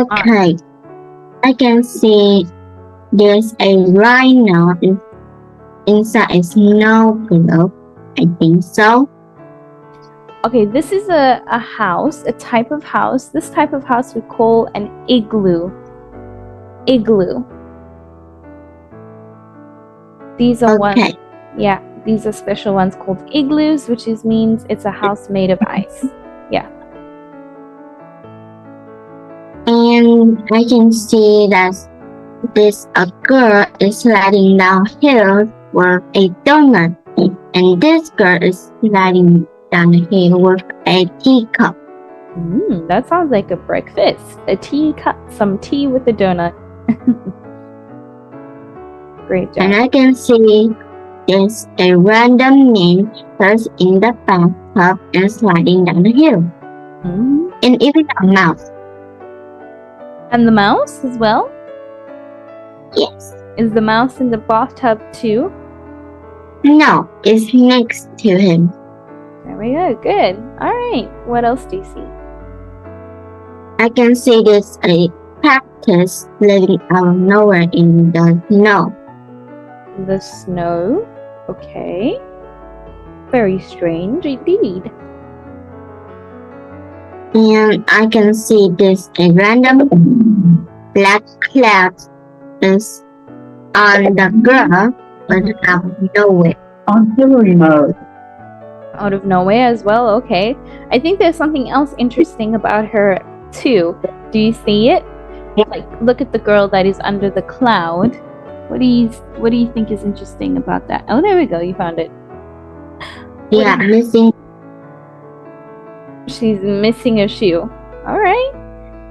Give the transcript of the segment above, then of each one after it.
Okay, I can see there's a rhino inside a snow globe. I think so. Okay, this is a house, a type of house. This type of house we call an igloo. Igloo. These are Okay. these are special ones called igloos, which means it's a house made of ice. Yeah. And I can see that a girl is sliding downhill with a donut, and this girl is sliding down the hill with a teacup. That sounds like a breakfast. A teacup, some tea with a donut. Great job. And I can see there's a random man first in the bathtub and sliding down the hill. And even a mouse. And the mouse as well? Yes. Is the mouse in the bathtub too? No, it's next to him. There we go. Good. All right. What else do you see? I can see there's a cactus living out of nowhere in the snow. The snow? Okay. Very strange indeed. And I can see there's a random black cloud is on the ground, but out of nowhere. Auxiliary mode. Out of nowhere as well. Okay. I think there's something else interesting about her too. Do you see it? Like, look at the girl that is under the cloud. What do you think is interesting about that? Oh, there we go. You found it. Yeah, missing. She's missing a shoe. All right.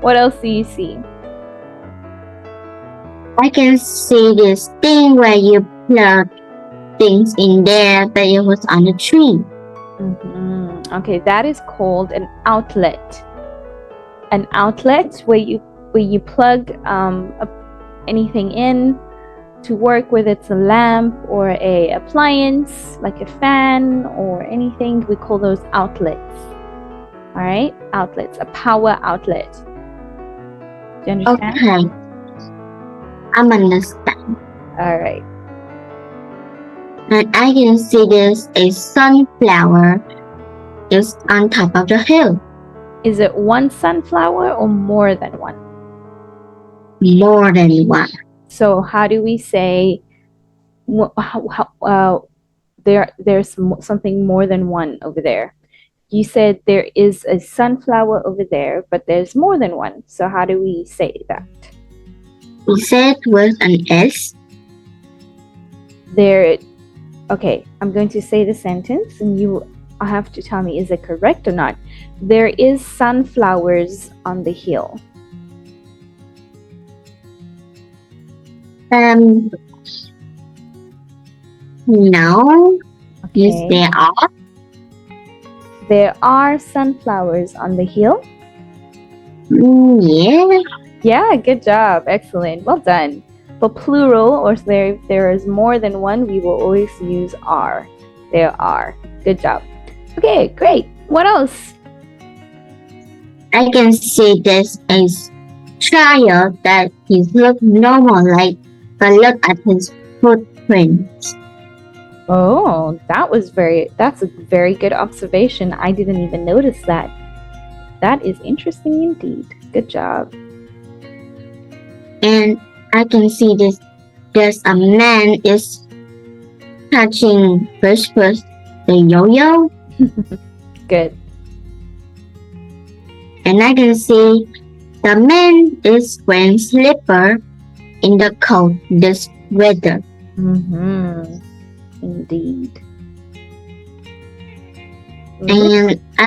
What else do you see? I can see this thing where you plug things in there, but it was on a tree. Okay, that is called an outlet. An outlet where you plug anything in to work, whether it's a lamp or a appliance like a fan or anything. We call those outlets. All right, outlets, a power outlet. Do you understand? Okay, I'm understand. All right. And I can see there's a sunflower just on top of the hill. Is it one sunflower or more than one? More than one. So how do we say there's something more than one over there? You said there is a sunflower over there, but there's more than one. So how do we say that? We said with an S. There. Okay, I'm going to say the sentence, and you have to tell me is it correct or not. There is sunflowers on the hill. No. Okay. Yes, there are. There are sunflowers on the hill. Yeah. Yeah, good job. Excellent. Well done. For plural, or if there is more than one, we will always use are. There are. Good job. Okay, great. What else? I can see there's a child that he looks normal, but look at his footprints. Oh, that's a very good observation. I didn't even notice that. That is interesting indeed. Good job. And I can see there's a man is touching first the yo-yo. Good. And I can see the man is wearing slipper in the cold this weather. Indeed. And I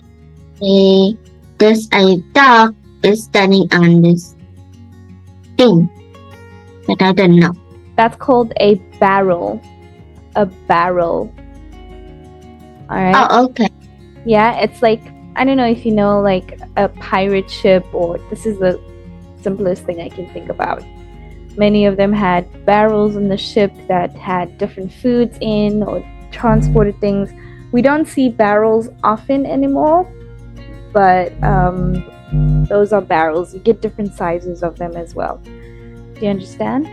see there's a dog is standing on this thing, but I don't know. That's called a barrel. A barrel. All right. Oh, okay. Yeah, it's like, I don't know if you know, like a pirate ship, or this is the simplest thing I can think about. Many of them had barrels on the ship that had different foods in or transported things. We don't see barrels often anymore, but Those are barrels. You get different sizes of them as well. Do you understand?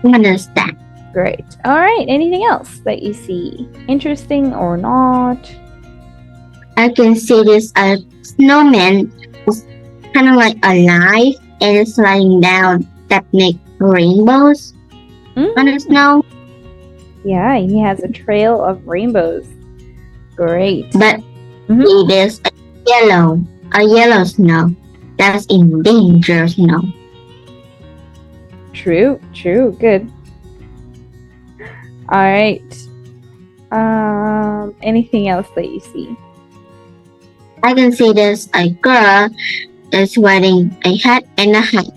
Understand. Great. All right. Anything else that you see? Interesting or not? I can see this snowman is kind of like alive and it's sliding down that make rainbows on the snow. Yeah, he has a trail of rainbows. Great. But it is a yellow snow. That's in danger snow. True. Good. All right. Anything else that you see? I can see this a girl is wearing a hat and a hat,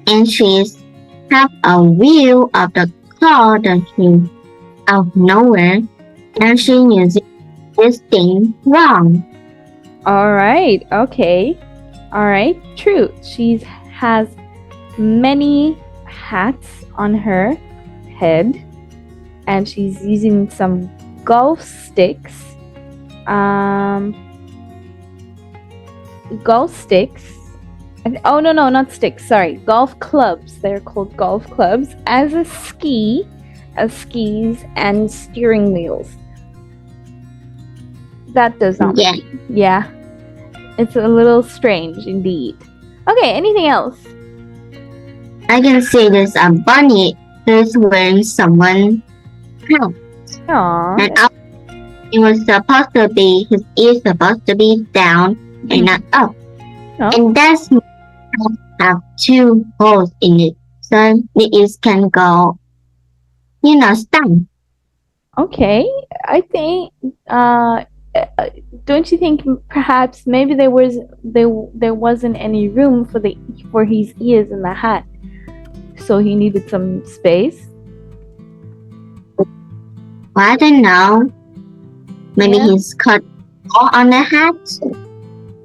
and she's have a wheel of the car that came out of nowhere, and she using this thing wrong. All right. Okay. All right. True. She has many hats on her head, and she's using some golf sticks. Oh no, not sticks. Sorry, golf clubs. They're called golf clubs as skis and steering wheels. That does not. Yeah. It's a little strange indeed. Okay, anything else? I can see there's a bunny who's wearing someone's hat. Aww. And his ears supposed to be down and not up. Oh. And that's have 2 holes in it. So the ears can go, stand. Okay, I think don't you think perhaps maybe there wasn't any room for his ears in the hat, so he needed some space? Well, I don't know. Maybe he's cut all on the hat.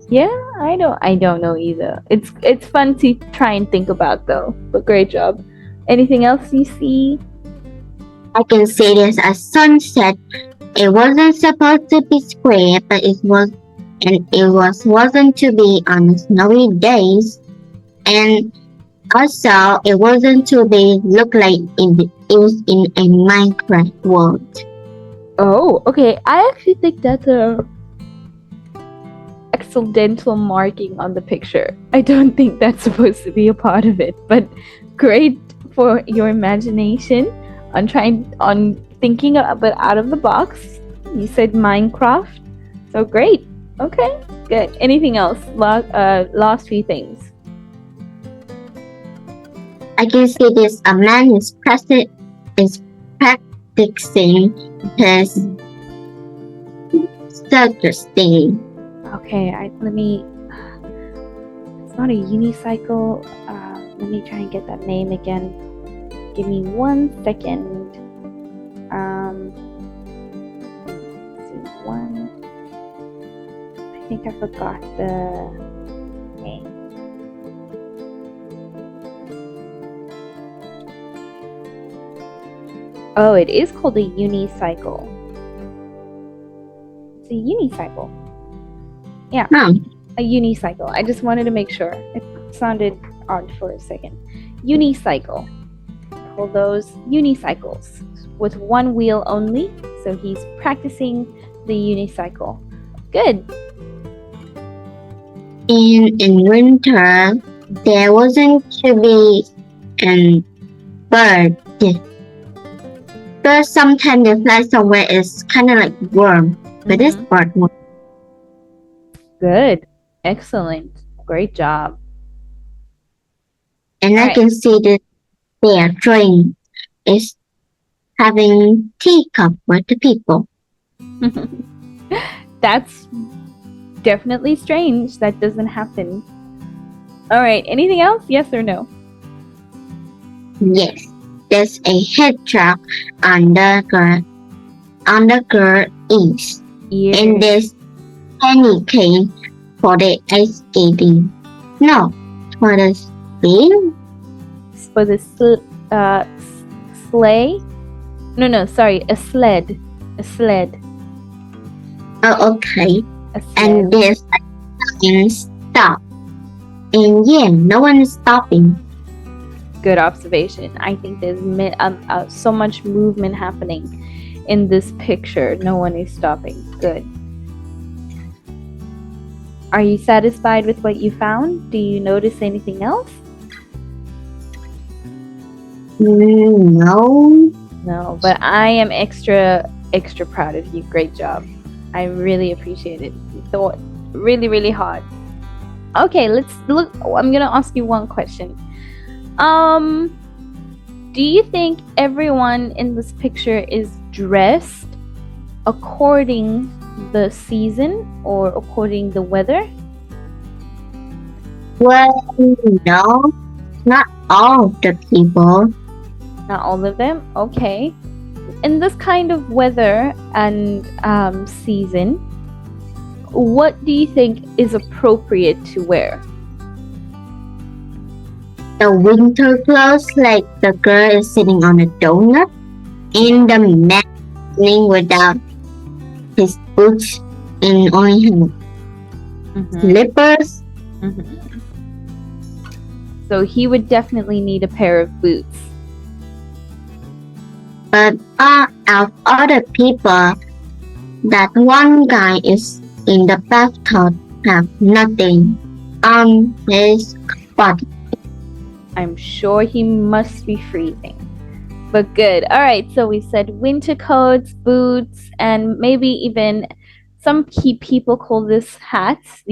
Yeah, I don't know either. It's fun to try and think about though. But great job. Anything else you see? I can see there's a sunset. It wasn't supposed to be square, but it wasn't to be on snowy days, and also it wasn't to be look like it was in a Minecraft world. Oh, okay. I actually think that's a accidental marking on the picture. I don't think that's supposed to be a part of it, but great for your imagination on thinking a bit out of the box. You said Minecraft, so great. Okay, good. Anything else? Last few things. I can see this. A man is practicing his circus thing. Okay, it's not a unicycle. Let me try and get that name again. Give me 1 second. I think I forgot the name. Oh, it is called a unicycle. It's a unicycle. Yeah, a unicycle. I just wanted to make sure. It sounded odd for a second. Unicycle. Call those unicycles with 1 wheel only. So he's practicing the unicycle. Good. In winter, there wasn't to be a bird. But sometimes they fly somewhere is kind of like warm. But this bird was good. Excellent. Great job. And I can see that their drawing is having teacup with the people. That's definitely strange. That doesn't happen. All right. Anything else? Yes or no? Yes. There's a hedgehog on the girl ears. Yeah. And there's candy cane for the ice skating. No, for the spin. For the sleigh? No, sorry, a sled. A sled. Oh, okay. A sled. And there's a stop. And yeah, no one is stopping. Good observation. I think there's so much movement happening in this picture. No one is stopping. Good. Are you satisfied with what you found? Do you notice anything else? No. No, but I am extra proud of you. Great job. I really appreciate it. You thought really, really hard. Okay, let's look. I'm gonna ask you one question. Do you think everyone in this picture is dressed according the season or according the weather? Well, no, not all the people. Not all of them? Okay. In this kind of weather and season, what do you think is appropriate to wear? The winter clothes, like the girl is sitting on a donut, and the man sitting without his boots and only his slippers. So he would definitely need a pair of boots. But of other people, that one guy is in the bathtub have nothing on his body. I'm sure he must be freezing. But good. All right, so we said winter coats, boots, and maybe even some people call these hats,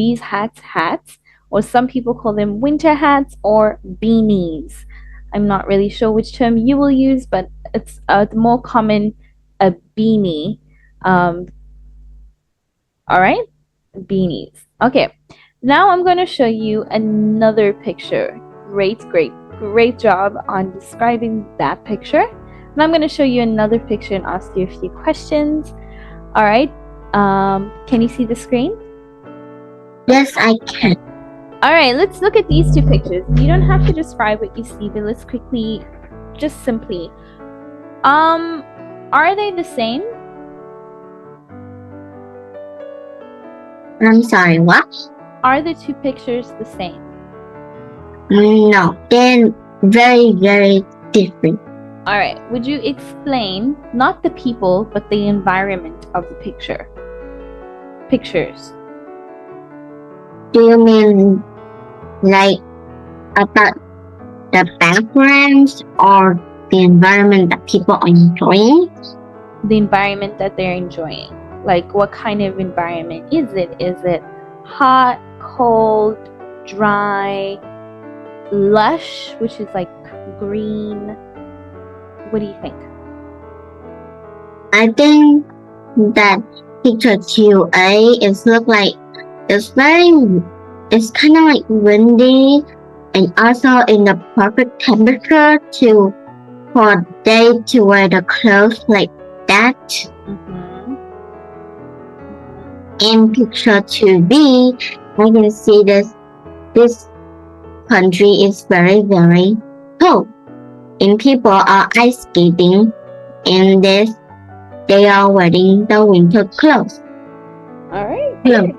or some people call them winter hats or beanies. I'm not really sure which term you will use, but it's more common, a beanie. All right, beanies. Okay, now I'm going to show you another picture. Great job on describing that picture. And I'm going to show you another picture and ask you a few questions. All right, can you see the screen? Yes, I can. All right, let's look at these two pictures. You don't have to describe what you see, but let's quickly, just simply, are they the same? I'm sorry, what? Are the two pictures the same? No, they're very, very different. All right, would you explain not the people, but the environment of the pictures? Do you mean like about the backgrounds or the environment that people are enjoying? The environment that they're enjoying. Like, what kind of environment is it? Is it hot, cold, dry, lush, which is like green? What do you think? I think that picture 2A is it's kind of like windy and also in the perfect temperature for they to wear the clothes like that. In picture 2B, I can see this country is very, very cold. And people are ice skating, and they are wearing the winter clothes. All right. Good.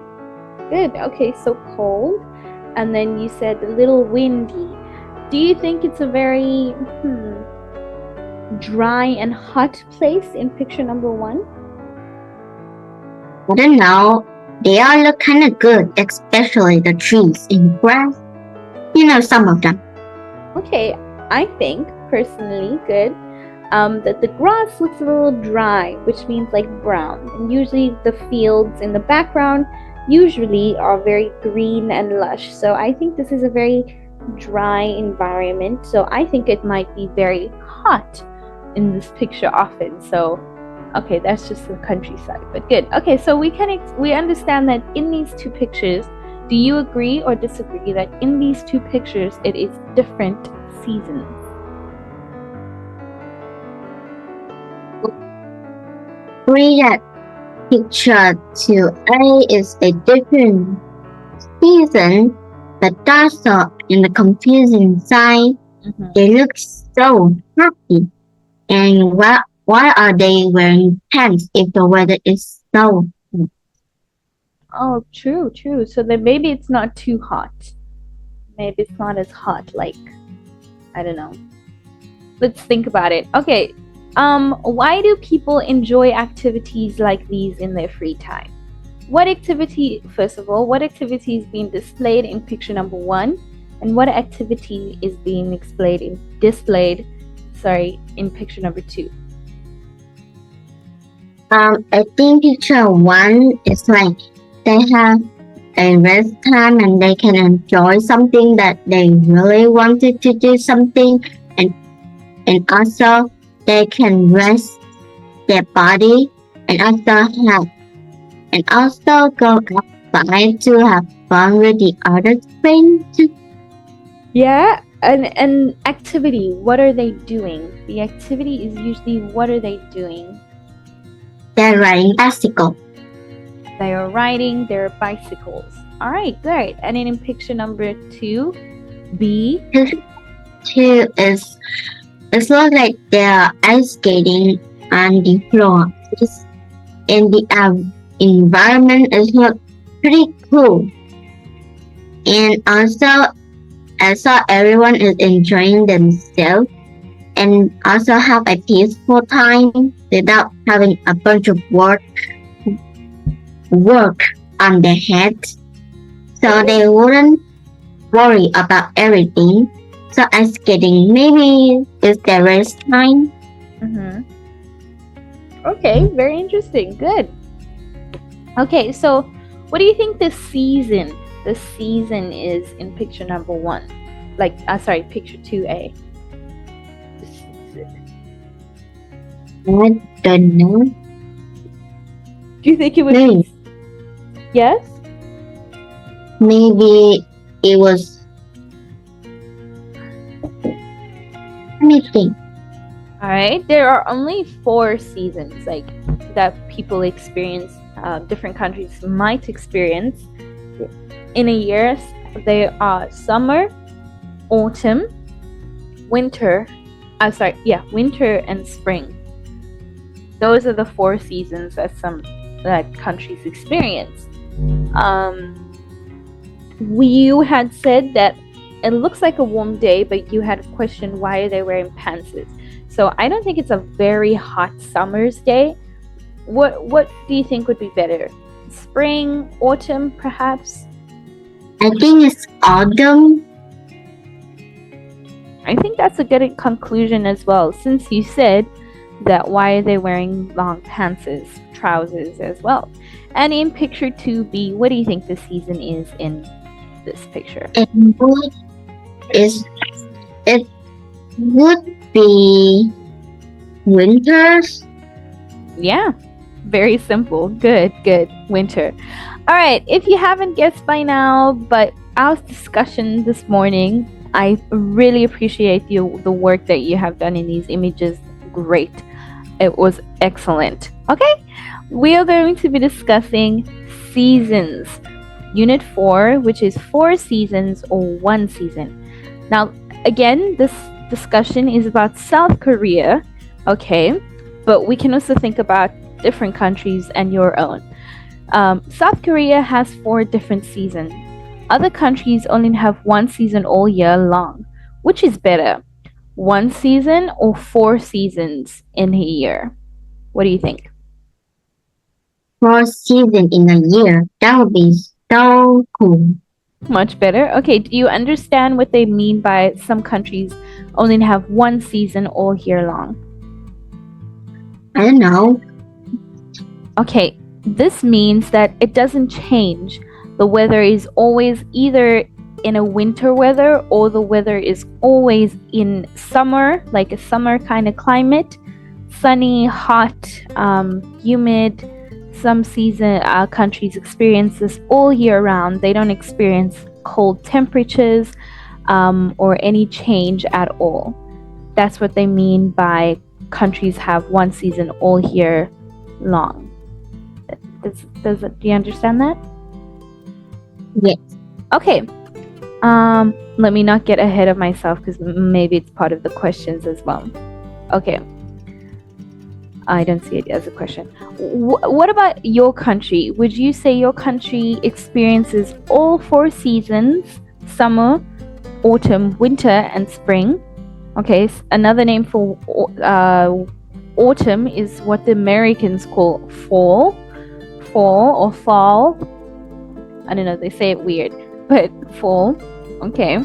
Okay, so cold, and then you said a little windy. Do you think it's a very dry and hot place in picture number 1? I don't know. They all look kind of good, especially the trees and grass. You know, some of them. Okay, I think personally good that the grass looks a little dry, which means like brown, and usually the fields in the background usually are very green and lush. So I think this is a very dry environment, so I think it might be very hot in this picture often. So okay, that's just the countryside, but good. Okay, so we understand that in these two pictures, do you agree or disagree that in these two pictures it is different seasons? Agree that picture 2A is a different season, but also in the confusing side, they look so happy. And why are they wearing pants if the weather is so hot? Oh, true, true. So then maybe it's not too hot. Maybe it's not as hot, like, I don't know. Let's think about it. Okay. Why do people enjoy activities like these in their free time? First of all, what activity is being displayed in picture number 1? And what activity is being displayed in picture number 2? I think picture 1 is like they have a rest time and they can enjoy something that they really wanted to do something, and also they can rest their body and also go outside to have fun with the other friends. Yeah, an activity. What are they doing? The activity is usually what are they doing? They're riding bicycle. They are riding their bicycles. All right, great. And then in picture number 2, B. 2 is it's not like they're ice skating on the floor. And the environment is not pretty cool. And also, I saw everyone is enjoying themselves and also have a peaceful time without having a bunch of work on their heads. So they wouldn't worry about everything. So ice skating maybe is their rest time. Mm-hmm. Okay, very interesting. Good. Okay, so what do you think the season is in picture number 1? Picture 2A. I don't know. Do you think it would be? Yes? Maybe it was. Let me think. All right, there are only 4 seasons that people experience. Different countries might experience in a year. They are summer, autumn, winter. Winter and spring. Those are the 4 seasons that countries experience. You had said that it looks like a warm day, but you had questioned why are they wearing pantsuits. So I don't think it's a very hot summer's day. What do you think would be better? Spring, autumn, perhaps? I think it's autumn. I think that's a good conclusion as well, since you said that why are they wearing long trousers as well. And in picture 2B, what do you think the season is in this picture? It would be winters. Yeah, very simple. Good. Winter. All right, if you haven't guessed by now, but our discussion this morning, I really appreciate the work that you have done in these images. Great. It was excellent. Okay, we are going to be discussing seasons. Unit 4, which is 4 seasons or 1 season. Now, again, this discussion is about South Korea, okay? But we can also think about different countries and your own. South Korea has 4 different seasons. Other countries only have 1 season all year long. Which is better? 1 season or 4 seasons in a year? What do you think? 4 seasons in a year. That would be so cool. Much better. Okay, do you understand what they mean by some countries only have 1 season all year long? I don't know. Okay, this means that it doesn't change. The weather is always either in a winter weather or the weather is always in summer, like a summer kind of climate. Sunny, hot, humid. Some countries experience this all year round. They don't experience cold temperatures or any change at all. That's what they mean by countries have 1 season all year long. Do you understand that? Yes. Okay. Let me not get ahead of myself because maybe it's part of the questions as well. Okay. I don't see it as a question. What about your country? Would you say your country experiences all 4 seasons, summer, autumn, winter, and spring? Okay, another name for autumn is what the Americans call fall or fall. I don't know, they say it weird, but fall. Okay.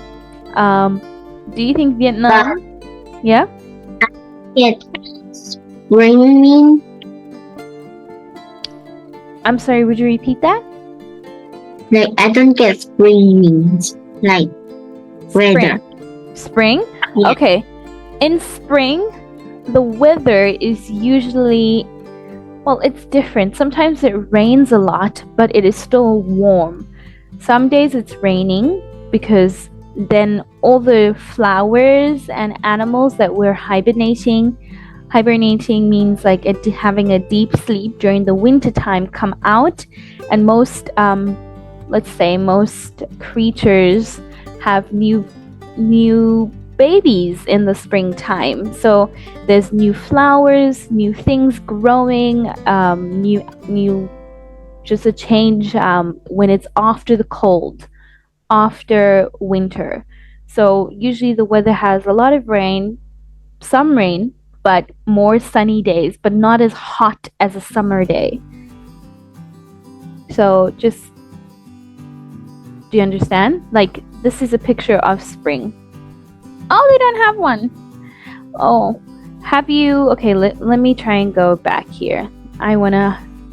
Do you think Vietnam? Yeah? Get spring. I'm sorry, would you repeat that? Like, I don't get spring means. Like, weather. Spring? Yeah. Okay. In spring, the weather is usually, well, it's different. Sometimes it rains a lot, but it is still warm. Some days it's raining because then all the flowers and animals that were hibernating means like having a deep sleep during the winter time, come out, and most let's say most creatures have new babies in the springtime. So there's new flowers, new things growing, new just a change when it's after the cold, after winter. So usually the weather has a lot of rain, some rain, but more sunny days, but not as hot as a summer day. So just, do you understand? Like, this is a picture of spring. Oh, they don't have one. Oh, have you? Okay, let me try and go back here.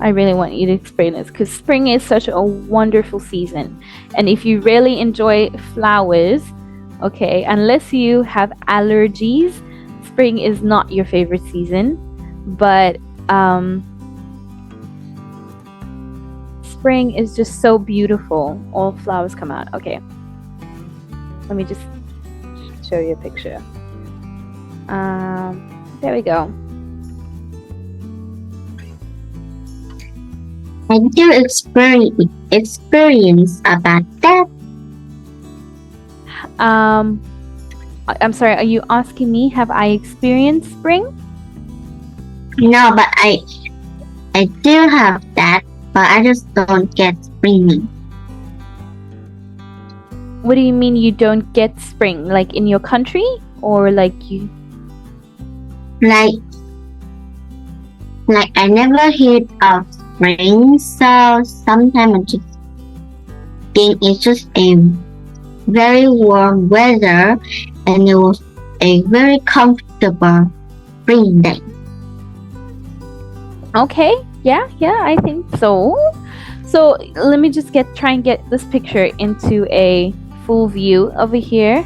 I really want you to experience this because spring is such a wonderful season. And if you really enjoy flowers, okay, unless you have allergies, spring is not your favorite season. But spring is just so beautiful. All flowers come out. Okay, let me just show you a picture. There we go. I do experience about that. I'm sorry, are you asking me, have I experienced spring? No, but I do have that, but I just don't get spring. What do you mean you don't get spring? Like in your country, or like you? Like I never heard of spring, so sometimes I just think it's just a very warm weather, and it was a very comfortable spring day. Okay, yeah, I think so. So let me just try and get this picture into a full view over here.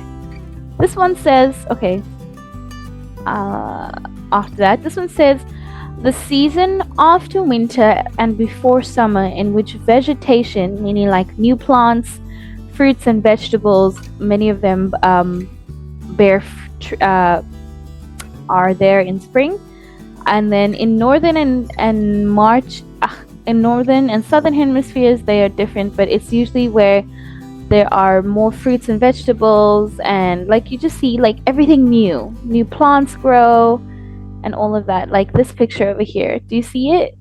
This one says, okay, after that, this one says, the season after winter and before summer, in which vegetation, meaning like new plants, fruits and vegetables, many of them are there in spring. And then in northern and northern and southern hemispheres, they are different, but it's usually where there are more fruits and vegetables, and like you just see like everything new plants grow and all of that. Like this picture over here, do you see it?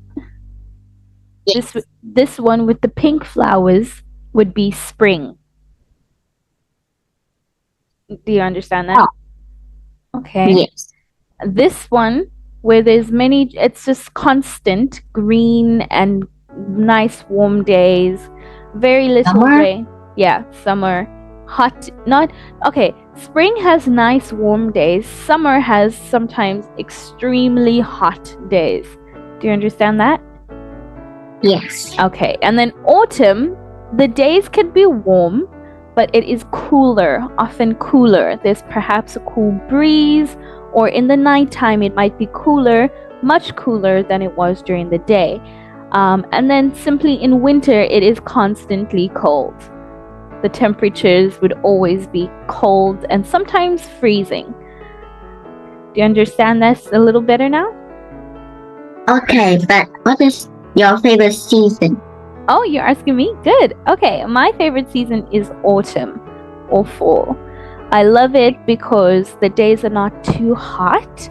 Yes. This one with the pink flowers would be spring. Do you understand that? Oh. Okay. Yes. This one where there's many, it's just constant green and nice warm days, very little Summer? rain. Yeah, summer, hot, not okay. Spring has nice warm days. Summer has sometimes extremely hot days. Do you understand that? Yes. Okay, and then autumn, the days can be warm, but it is cooler, often cooler. There's perhaps a cool breeze, or in the nighttime it might be cooler, much cooler than it was during the day. And then simply in winter, it is constantly cold. The temperatures would always be cold and sometimes freezing. Do you understand this a little better now? Okay, but what is your favorite season? Oh, you're asking me? Good. Okay, my favorite season is autumn or fall. I love it because the days are not too hot.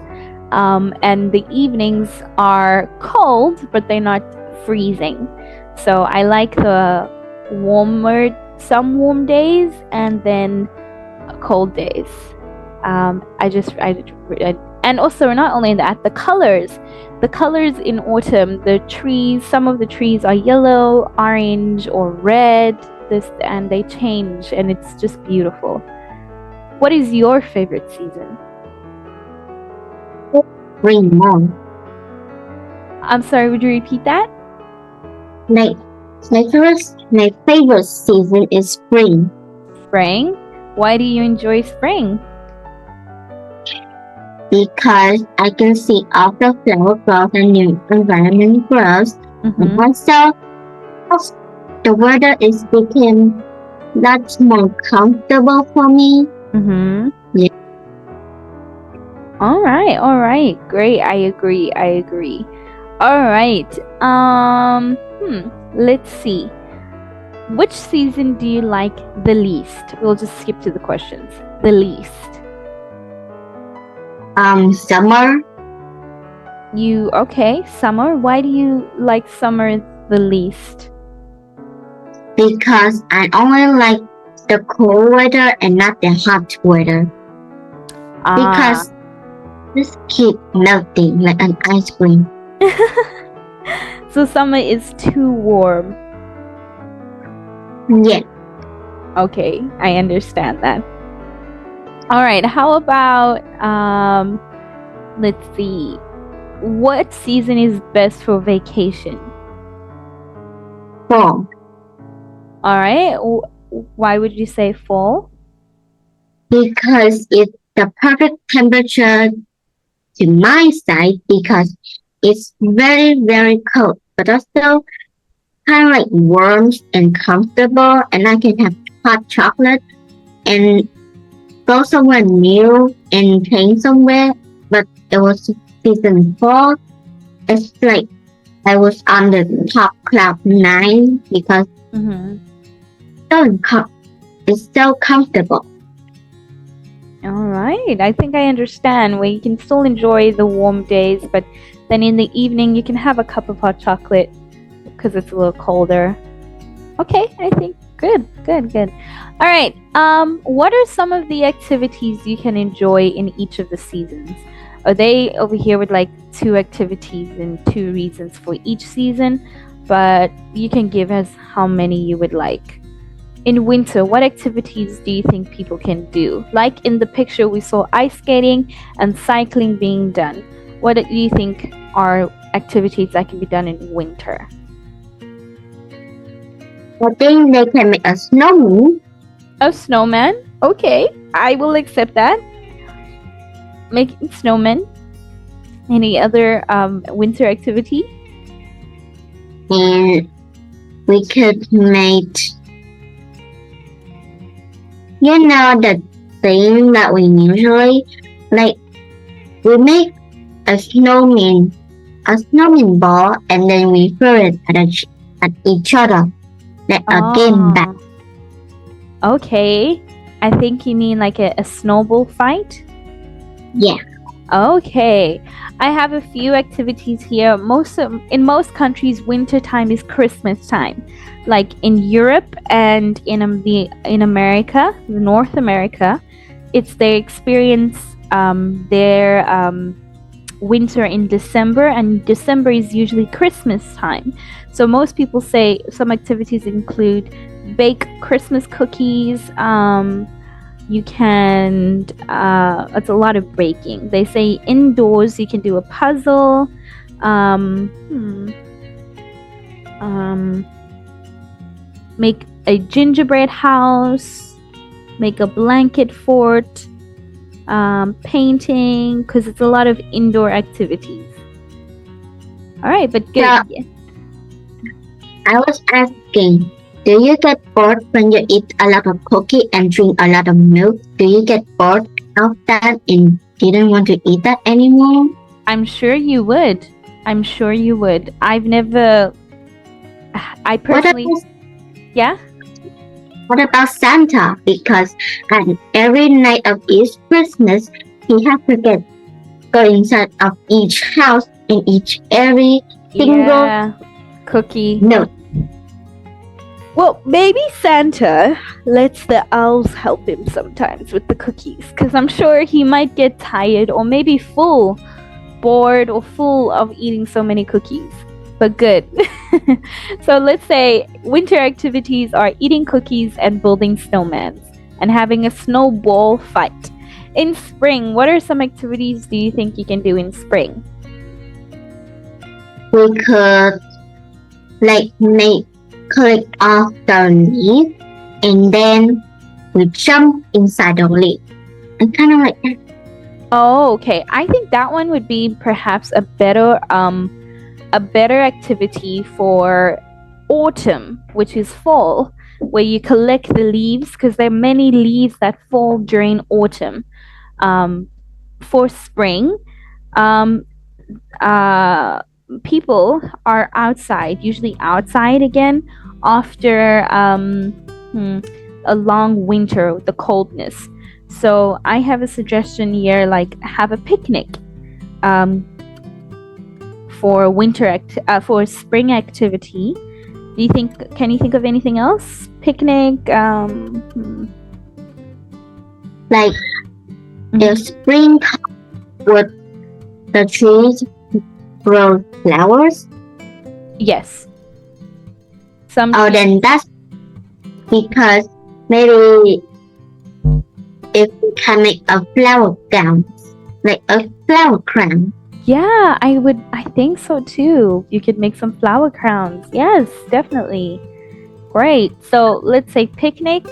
and the evenings are cold, but they're not freezing. So I like the some warm days and then cold days. And also not only that, the colors in autumn, the trees, some of the trees are yellow, orange, or red. And they change, and it's just beautiful. What is your favorite season? Spring more. I'm sorry, would you repeat that? My favorite season is spring. Spring? Why do you enjoy spring? Because I can see all the flower growth and new environment grows. And also, the weather is become lots more comfortable for me. Yeah. All right. Great. I agree. All right. Let's see. Which season do you like the least? We'll just skip to the questions. The least. Summer. Summer. Why do you like summer the least? Because I only like the cold weather and not the hot weather. Because this keep melting like an ice cream. So summer is too warm. Yeah. Okay, I understand that. All right, how about let's see. What season is best for vacation? Fall. All right. Why would you say fall? Because it's the perfect temperature to my side, because it's very, very cold, but also kind of like warm and comfortable, and I can have hot chocolate and go somewhere new and train somewhere. But it was season 4. It's like I was on the top cloud 9 because it's so comfortable. All right. I think I understand, where you can still enjoy the warm days, but then in the evening you can have a cup of hot chocolate because it's a little colder. Okay, I think good. All right. What are some of the activities you can enjoy in each of the seasons? Are they over here with like 2 activities and 2 reasons for each season? But you can give us how many you would like. In winter, what activities do you think people can do? Like in the picture, we saw ice skating and cycling being done. What do you think are activities that can be done in winter? I think they can make a snowman. A snowman? Okay, I will accept that. Making snowmen. Any other winter activity? And we could make, the thing that we usually, like, we make a snowman ball, and then we throw it at each other, like a game back. Okay, I think you mean like a snowball fight? Yeah. Okay, I have a few activities here. In most countries, winter time is Christmas time. Like in Europe and in America, North America, they experience their winter in December, and December is usually Christmas time. So most people say some activities include bake Christmas cookies. You can, it's a lot of baking. They say indoors you can do a puzzle, make a gingerbread house, make a blanket fort, painting, because it's a lot of indoor activities. All right, but good. Yeah. I was asking, do you get bored when you eat a lot of cookie and drink a lot of milk? Do you get bored of that and didn't want to eat that anymore? I'm sure you would. I've never. I personally. Yeah? What about Santa? Because on every night of each Christmas, he has to get go inside of each house and eat every single cookie. note. Well, maybe Santa lets the owls help him sometimes with the cookies, because I'm sure he might get tired or maybe bored or full of eating so many cookies. But good. So let's say winter activities are eating cookies and building snowmans and having a snowball fight. In spring, what are some activities do you think you can do in spring? We could collect off the leaf and then we jump inside the leaf. And kind of like that. Oh, okay. I think that one would be perhaps a better activity for autumn, which is fall, where you collect the leaves, because there are many leaves that fall during autumn. For spring, people are usually outside again after a long winter with the coldness. So I have a suggestion here, like have a picnic for spring activity. Can you think of anything else? Picnic, like the spring would the trees grow flowers? Yes. Then that's because maybe if we can make a flower gown, like a flower crown. Yeah, I think so too. You could make some flower crowns. Yes, definitely. Great. So let's say picnics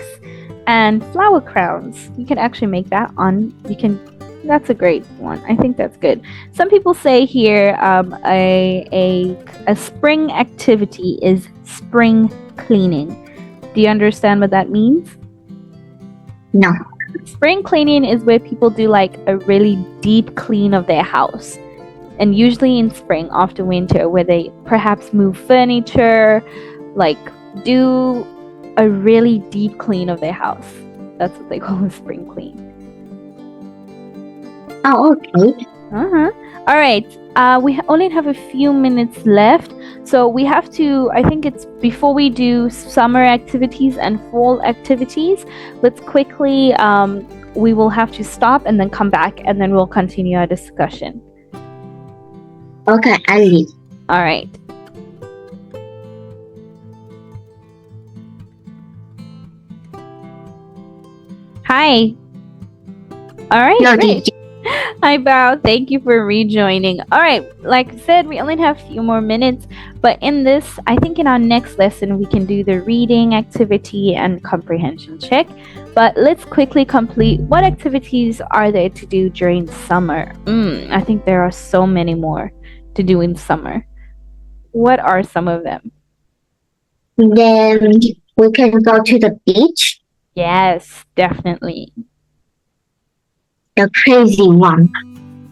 and flower crowns. You can actually make that that's a great one. I think that's good. Some people say here a spring activity is spring cleaning. Do you understand what that means? No. Spring cleaning is where people do like a really deep clean of their house. And usually in spring after winter, where they perhaps move furniture, like do a really deep clean of their house. That's what they call a spring clean. Oh, okay. All right. We only have a few minutes left. So we have to, I think it's before we do summer activities and fall activities, let's quickly, we will have to stop and then come back and then we'll continue our discussion. Okay, I'll leave. All right. Hi. All right. No, great. Hi, Bao. Thank you for rejoining. All right. Like I said, we only have a few more minutes, but I think in our next lesson, we can do the reading activity and comprehension check. But let's quickly complete what activities are there to do during summer. I think there are so many more to do in summer. What are some of them? Then we can go to the beach. Yes, definitely. The crazy one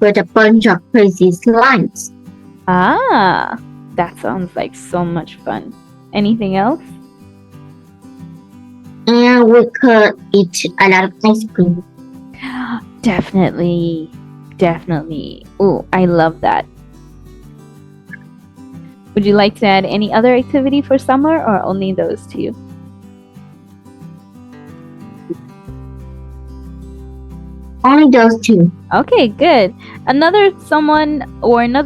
with a bunch of crazy slides. Ah, that sounds like so much fun. Anything else? And we could eat a lot of ice cream. Definitely. Oh, I love that. Would you like to add any other activity for summer or only those two? Only those two. Okay, good. Another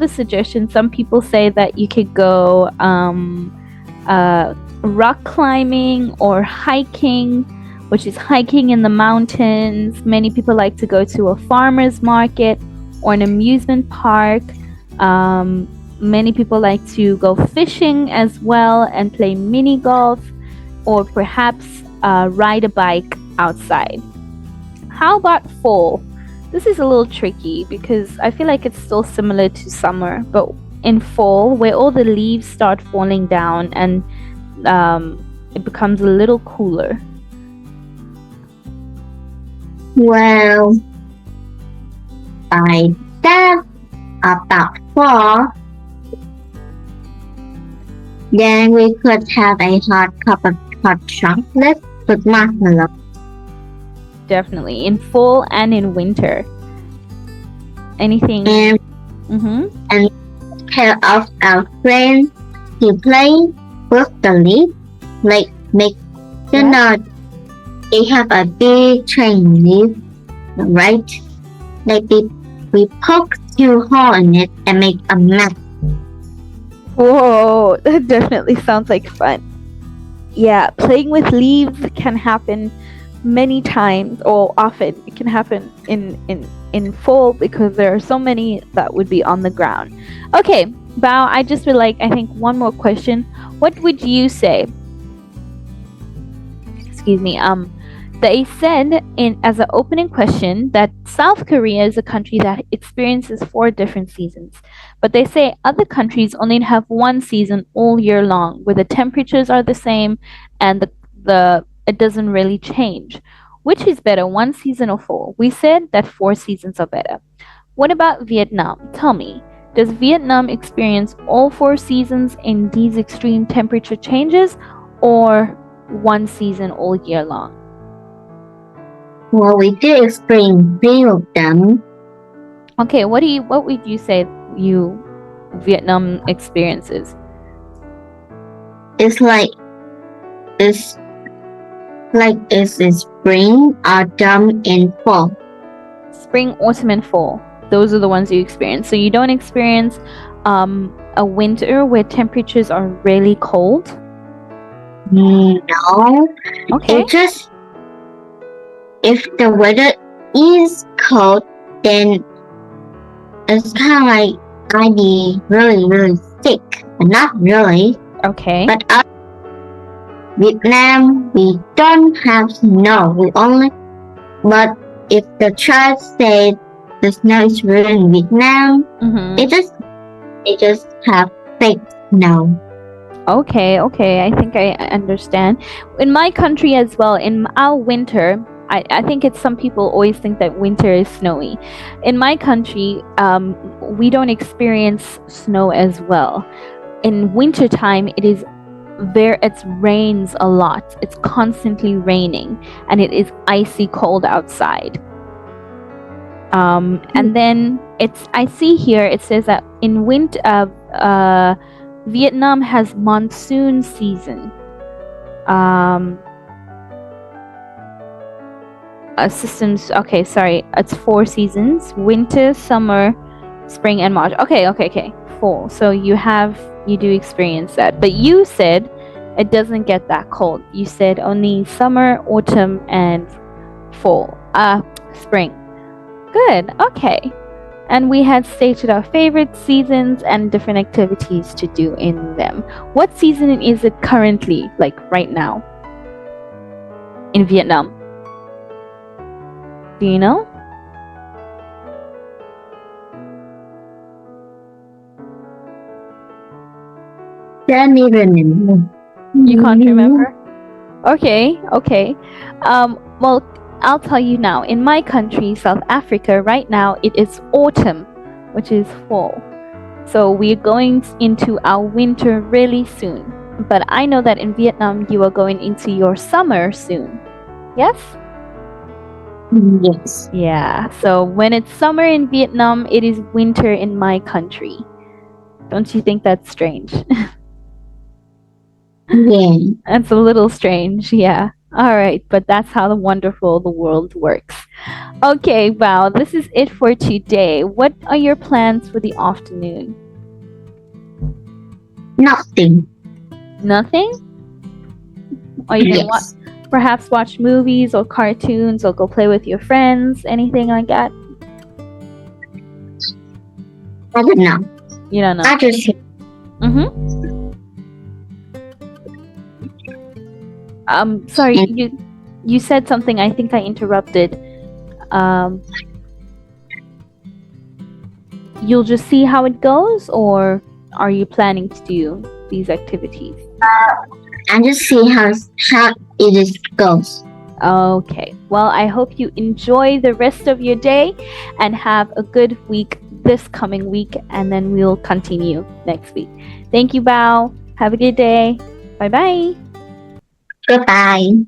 suggestion, some people say that you could go rock climbing or hiking, which is hiking in the mountains. Many people like to go to a farmer's market or an amusement park. Many people like to go fishing as well and play mini golf or perhaps ride a bike outside. How about fall? This is a little tricky because I feel like it's still similar to summer, but in fall, where all the leaves start falling down and it becomes a little cooler. Well, by that, about fall, then we could have a hot cup of hot chocolate with marshmallows. Definitely, in fall and in winter. Anything? And Mm-hmm. pair of our friends to play with the leaf, like make the knot. They have a big train leaf, right? Like we poke 2 holes in it and make a map. Whoa, that definitely sounds like fun. Yeah, playing with leaves can happen many times or often. It can happen in fall because there are so many that would be on the ground. Okay, Bao, I just would like, I think, one more question. What would you say? Excuse me. They said as an opening question that South Korea is a country that experiences 4 different seasons, but they say other countries only have 1 season all year long, where the temperatures are the same and the it doesn't really change. Which is better, 1 season or 4? We said that 4 seasons are better. What about Vietnam? Tell me, does Vietnam experience all 4 seasons in these extreme temperature changes, or 1 season all year long? Well, we do experience 3 of them. Okay, what would you say Vietnam experiences? It's spring, autumn, and fall. Spring, autumn, and fall. Those are the ones you experience. So you don't experience a winter where temperatures are really cold? No. Okay. It just, if the weather is cold, then it's kind of like I'd be really, really sick. But not really. Okay. But Vietnam, we don't have snow. But if the chart said the snow is real in Vietnam, it just have fake snow. Okay, I think I understand. In my country as well, in our winter, I think it's some people always think that winter is snowy. In my country, we don't experience snow as well. In wintertime, it rains a lot. It's constantly raining, and it is icy cold outside. And then I see here it says that in winter, Vietnam has monsoon season. Systems. Okay, sorry. It's 4 seasons: winter, summer, spring, and March. Okay. 4. So you do experience that. But you said it doesn't get that cold. You said only summer, autumn, and fall. Spring. Good. Okay. And we had stated our favorite seasons and different activities to do in them. What season is it currently, like right now, in Vietnam? Do you know? Can't even remember. You can't remember? Okay. Well, I'll tell you now. In my country, South Africa, right now it is autumn, which is fall. So we're going into our winter really soon. But I know that in Vietnam, you are going into your summer soon. Yes? Yes. Yeah. So when it's summer in Vietnam, it is winter in my country. Don't you think that's strange? Yeah. That's a little strange, yeah. All right, but that's how wonderful the world works. Okay, wow, this is it for today. What are your plans for the afternoon? Nothing. Nothing? Or you can perhaps watch movies or cartoons or go play with your friends, anything like that? I don't know. You don't know? I just... Sorry, you said something. I think I interrupted. You'll just see how it goes, or are you planning to do these activities? I just see how it goes. Okay. Well, I hope you enjoy the rest of your day and have a good week this coming week, and then we'll continue next week. Thank you, Bao. Have a good day. Bye-bye. Goodbye.